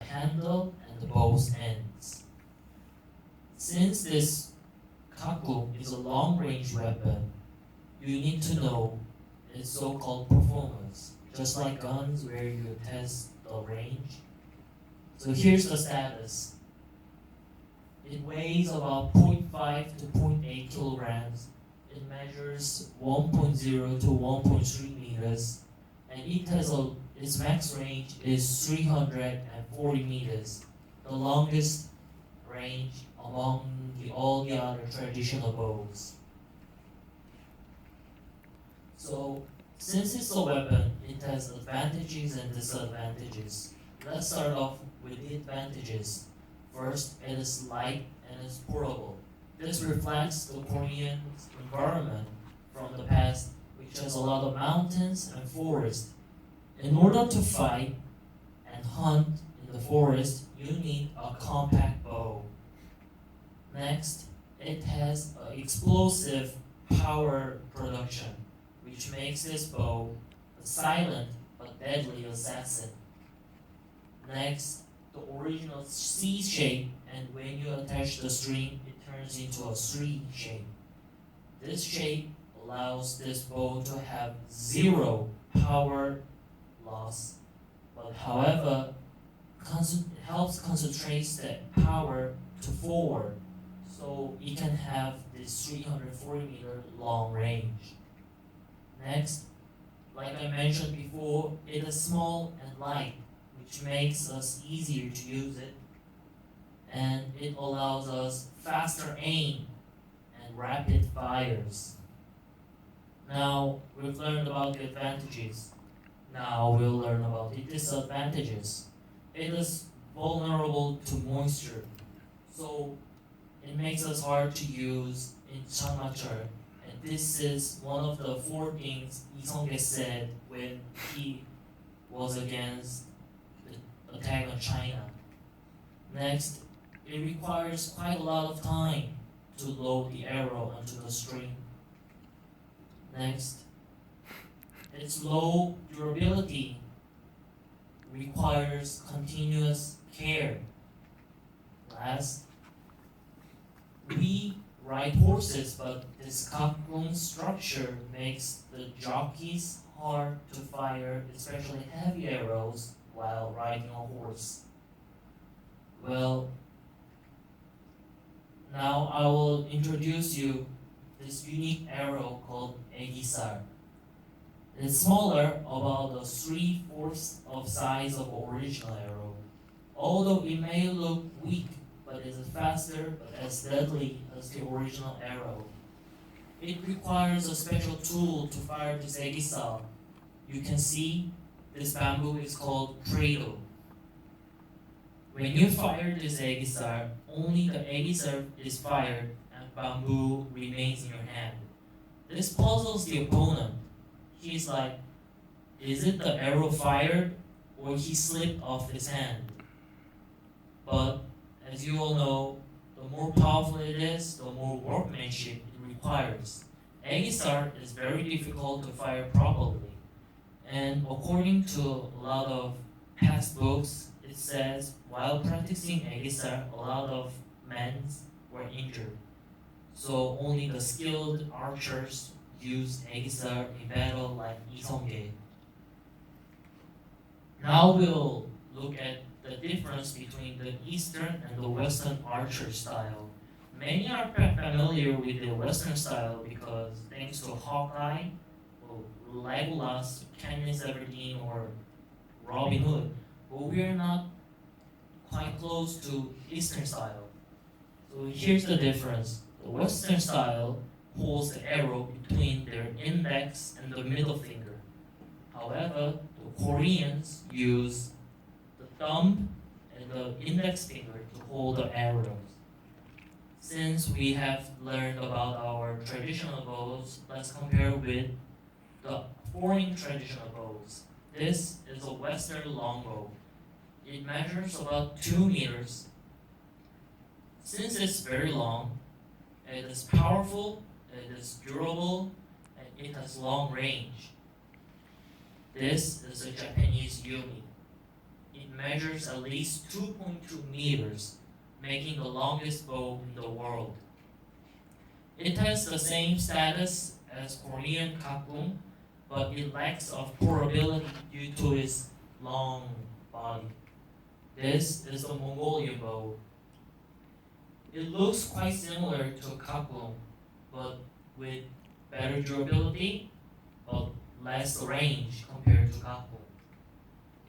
Handle and the bow's ends. Since this kaku is a long-range weapon, you need to know its so-called performance, just like guns where you test the range. So here's the status. It weighs about 0.5 to 0.8 kilograms. It measures 1.0 to 1.3 meters, and its max range is 340 meters, the longest range among all the other traditional bows. So, since it's a weapon, it has advantages and disadvantages. Let's start off with the advantages. First, it is light and it's portable. This reflects the Korean environment from the past, which has a lot of mountains and forests. In order to fight and hunt in the forest, you need a compact bow. Next, it has an explosive power production, which makes this bow a silent but deadly assassin. Next, the original C shape, and when you attach the string, it turns into a 3 shape. This shape allows this bow to have zero power loss, but however, it helps concentrate the power to forward, so it can have this 340-meter long range. Next, like I mentioned before, it is small and light, which makes us easier to use it, and it allows us faster aim and rapid fires. Now we've learned about the advantages. Now we'll learn about the disadvantages. It is vulnerable to moisture, so it makes us hard to use in Changmacheol. And this is one of the 4 things Lee Sung-jae said when he was against the attack on China. Next, it requires quite a lot of time to load the arrow onto the string. Next, its low durability requires continuous care. Last, we ride horses, but this cockroach structure makes the jockeys hard to fire, especially heavy arrows, while riding a horse. Well, now I will introduce you this unique arrow called Aegisar. It's smaller, about a 3/4 of size of original arrow. Although it may look weak, but it is faster but as deadly as the original arrow. it requires a special tool to fire this aegisa. You can see this bamboo is called cradle. When you fire this aegisa, only the aegisa is fired and bamboo remains in your hand. This puzzles the opponent. He's like, is it the arrow fired or he slipped off his hand? But as you all know, the more powerful it is, the more workmanship it requires. Aegisar is very difficult to fire properly. And according to a lot of past books, it says while practicing Aegisar, a lot of men were injured. So only the skilled archers used Aegisar in battle like Isongge. Now we'll look at the difference between the Eastern and the Western archer style. Many are familiar with the Western style because thanks to Hawkeye, Legolas, Katniss Everdeen, or Robin Hood, but we are not quite close to Eastern style. So here's the difference. The Western style holds the arrow between their index and the middle finger. However, the Koreans use the thumb and the index finger to hold the arrows. Since we have learned about our traditional bows, let's compare with the foreign traditional bows. This is a Western longbow. It measures about 2 meters. Since it's very long, it is powerful, it is durable, and it has long range. This is a Japanese Yumi. It measures at least 2.2 meters, making the longest bow in the world. It has the same status as Korean kakung, but it lacks of portability due to its long body. This is the Mongolian bow. It looks quite similar to kakung, but with better durability, but less range compared to kakung.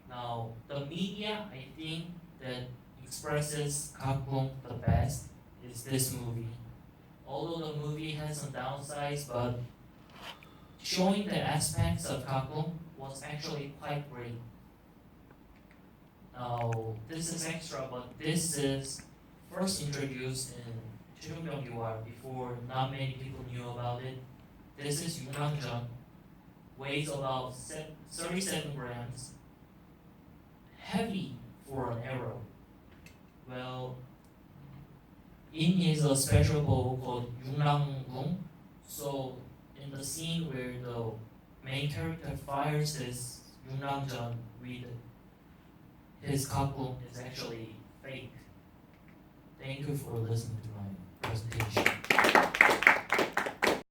Now, the media I think that expresses kakung the best is this movie. Although the movie has some downsides, but showing the aspects of kakung was actually quite great. Now, this is extra, but this is first introduced in Chirungyeongyuar before not many people knew about it. This is Yunangjeon, weighs about 37 grams, heavy for an arrow. Well, in is a special bow called Yunanggung. So in the scene where the main character fires his Yunangjeon with his kakung is actually fake. Thank you for listening to my presentation.